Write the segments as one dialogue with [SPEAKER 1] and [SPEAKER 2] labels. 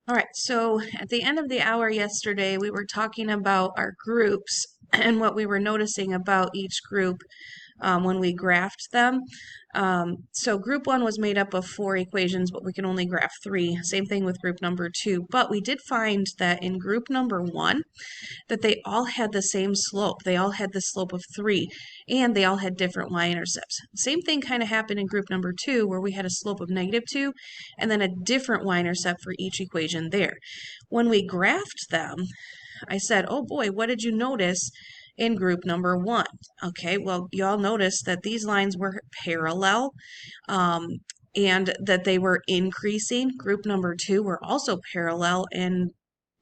[SPEAKER 1] All right, so at the end of the hour yesterday, we were talking about our groups and what we were noticing about each group when we graphed them. So group one was made up of 4 equations, but we can only graph 3. Same thing with group number 2. But we did find that in group number 1, that they all had the same slope. They all had the slope of 3, and they all had different y-intercepts. Same thing kind of happened in group number 2, where we had a slope of -2, and then a different y-intercept for each equation there. When we graphed them, I said, oh boy, what did you notice in group number 1? Okay, well, y'all noticed that these lines were parallel, and that they were increasing. Group number 2 were also parallel and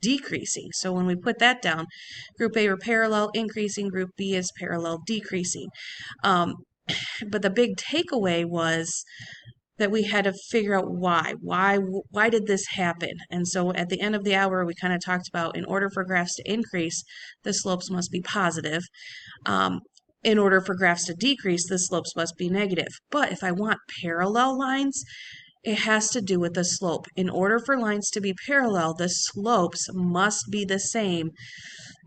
[SPEAKER 1] decreasing. So when we put that down, group A were parallel increasing, group B is parallel decreasing. But the big takeaway was that we had to figure out why did this happen? And so at the end of the hour, we kind of talked about, in order for graphs to increase, the slopes must be positive. In order for graphs to decrease, the slopes must be negative. But if I want parallel lines, it has to do with the slope. In order for lines to be parallel, the slopes must be the same,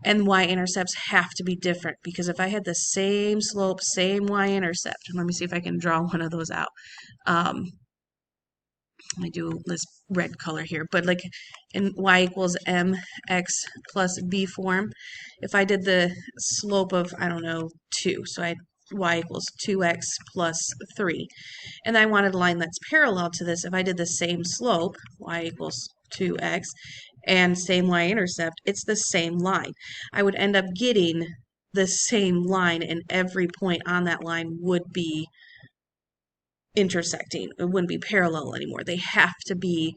[SPEAKER 1] and y-intercepts have to be different, because if I had the same slope, same y-intercept, let me see if I can draw one of those out. Let me do this red color here, but like in y equals mx plus b form, if I did the slope of, I don't know, 2, so I y equals 2x plus 3, and I wanted a line that's parallel to this, if I did the same slope, y equals 2x, and same y-intercept, it's the same line. I would end up getting the same line, and every point on that line would be intersecting. It wouldn't be parallel anymore. They have to be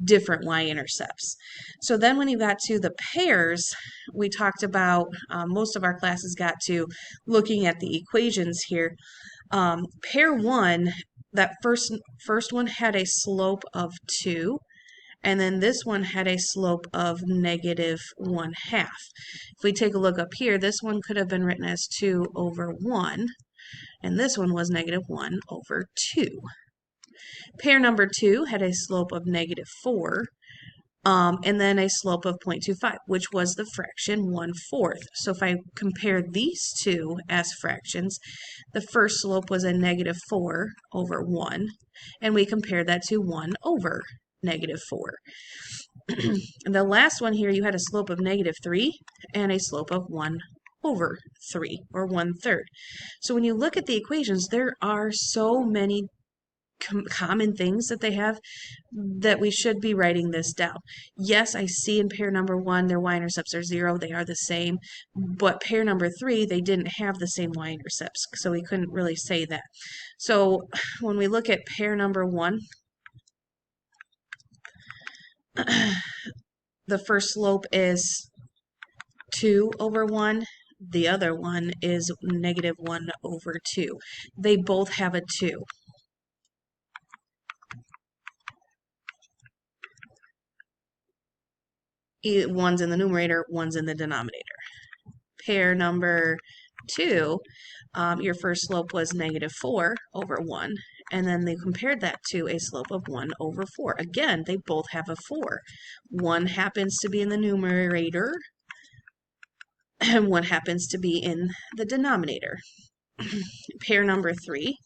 [SPEAKER 1] different y-intercepts. So then when you got to the pairs, we talked about, most of our classes got to looking at the equations here. Pair 1, that first one had a slope of 2, and then this one had a slope of -1/2. If we take a look up here, this one could have been written as 2 over 1, and this one was -1 over 2. Pair number 2 had a slope of -4, and then a slope of 0.25, which was the fraction 1/4. So if I compare these two as fractions, the first slope was a -4 over 1, and we compared that to 1 over -4. And the last one here, you had a slope of -3 and a slope of 1 over 3, or 1/3. So when you look at the equations, there are so many common things that they have that we should be writing this down. Yes, I see in pair number 1 their y-intercepts are 0, they are the same, but pair number 3 they didn't have the same y-intercepts, so we couldn't really say that. So when we look at pair number 1, the first slope is 2 over 1, the other one is -1 over 2. They both have a 2. One's in the numerator, one's in the denominator. Pair number 2, your first slope was -4 over 1, and then they compared that to a slope of 1 over 4. Again, they both have a 4. One happens to be in the numerator, and one happens to be in the denominator. Pair number 3,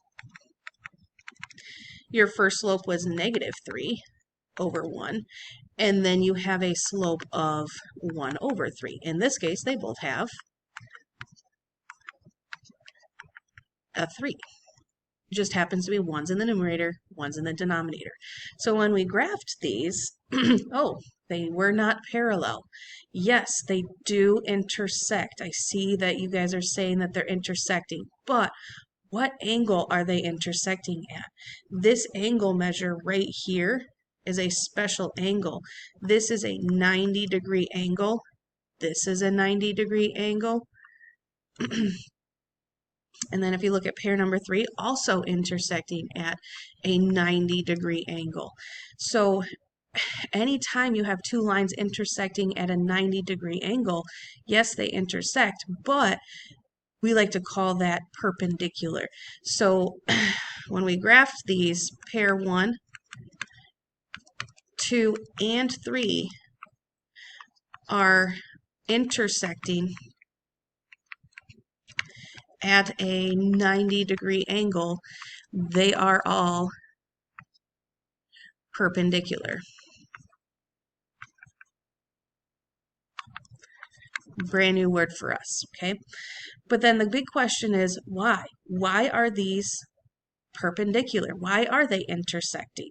[SPEAKER 1] your first slope was -3 over 1, and then you have a slope of 1 over 3. In this case, they both have a 3. Just happens to be one's in the numerator, one's in the denominator. So when we graphed these, oh, they were not parallel. Yes, they do intersect. I see that you guys are saying that they're intersecting, but what angle are they intersecting at? This angle measure right here is a special angle. This is a 90-degree angle. This is a 90-degree angle. And then if you look at pair number 3, also intersecting at a 90-degree angle. So anytime you have two lines intersecting at a 90-degree angle, yes, they intersect, but we like to call that perpendicular. So when we graphed these, pair 1, 2 and 3 are intersecting at a 90-degree angle, they are all perpendicular. Brand new word for us, okay? But then the big question is why? Why are these perpendicular? Why are they intersecting?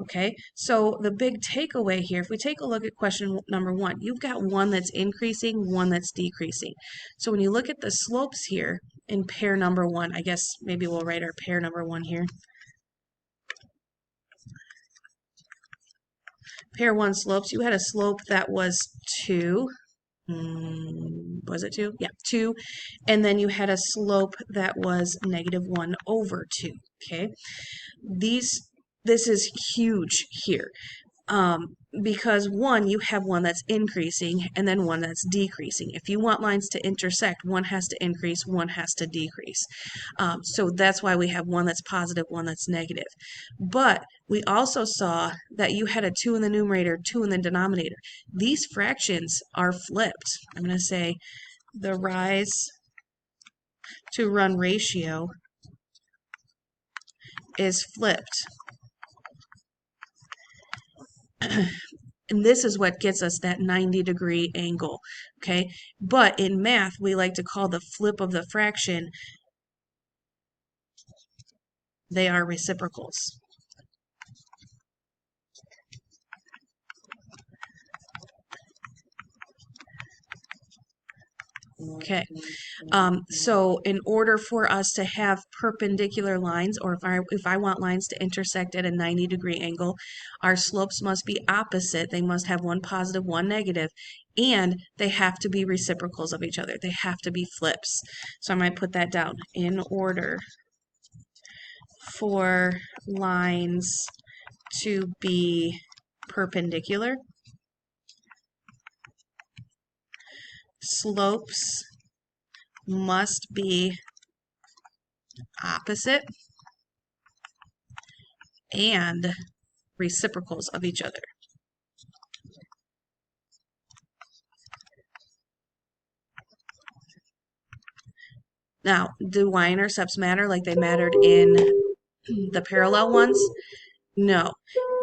[SPEAKER 1] Okay, so the big takeaway here, if we take a look at question number 1, you've got one that's increasing, one that's decreasing. So when you look at the slopes here in pair number 1, I guess maybe we'll write our pair number 1 here. Pair 1 slopes, you had a slope that was 2. Was it 2? Yeah, 2. And then you had a slope that was -1 over 2. Okay, this is huge here. Because one, you have one that's increasing and then one that's decreasing. If you want lines to intersect, one has to increase, one has to decrease. So that's why we have one that's positive, one that's negative. But we also saw that you had a 2 in the numerator, 2 in the denominator. These fractions are flipped. I'm going to say the rise to run ratio is flipped. And this is what gets us that 90-degree angle, okay? But in math, we like to call the flip of the fraction, they are reciprocals. Okay, so in order for us to have perpendicular lines, or if I want lines to intersect at a 90-degree angle, our slopes must be opposite. They must have one positive, one negative, and they have to be reciprocals of each other. They have to be flips. So I might put that down. In order for lines to be perpendicular, slopes must be opposite and reciprocals of each other. Now, do y-intercepts matter like they mattered in the parallel ones? No.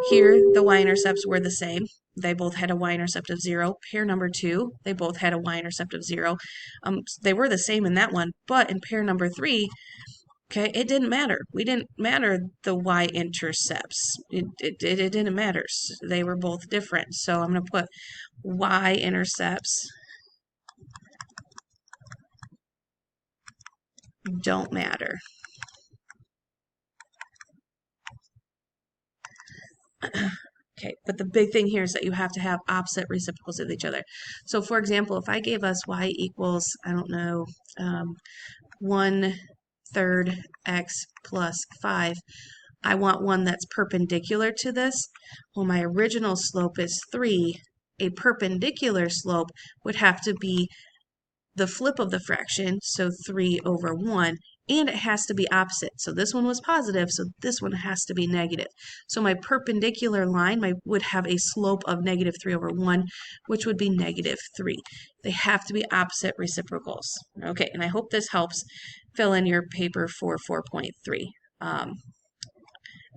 [SPEAKER 1] Here, the y-intercepts were the same. They both had a y-intercept of 0. Pair number 2, they both had a y-intercept of 0. They were the same in that one, but in pair number 3, okay, it didn't matter. We didn't matter the y-intercepts. It didn't matter. They were both different. So I'm going to put y-intercepts don't matter. Okay, but the big thing here is that you have to have opposite reciprocals of each other. So for example, if I gave us y equals, I don't know, 1/3 x plus 5, I want one that's perpendicular to this. Well, my original slope is 3. A perpendicular slope would have to be the flip of the fraction, so 3 over 1, and it has to be opposite. So this one was positive, so this one has to be negative. So my perpendicular line would have a slope of -3 over 1, which would be -3. They have to be opposite reciprocals. Okay, and I hope this helps fill in your paper for 4.3.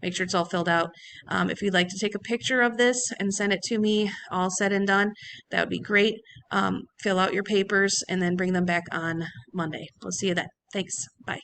[SPEAKER 1] Make sure it's all filled out. If you'd like to take a picture of this and send it to me, all said and done, that would be great. Fill out your papers and then bring them back on Monday. We'll see you then. Thanks. Bye.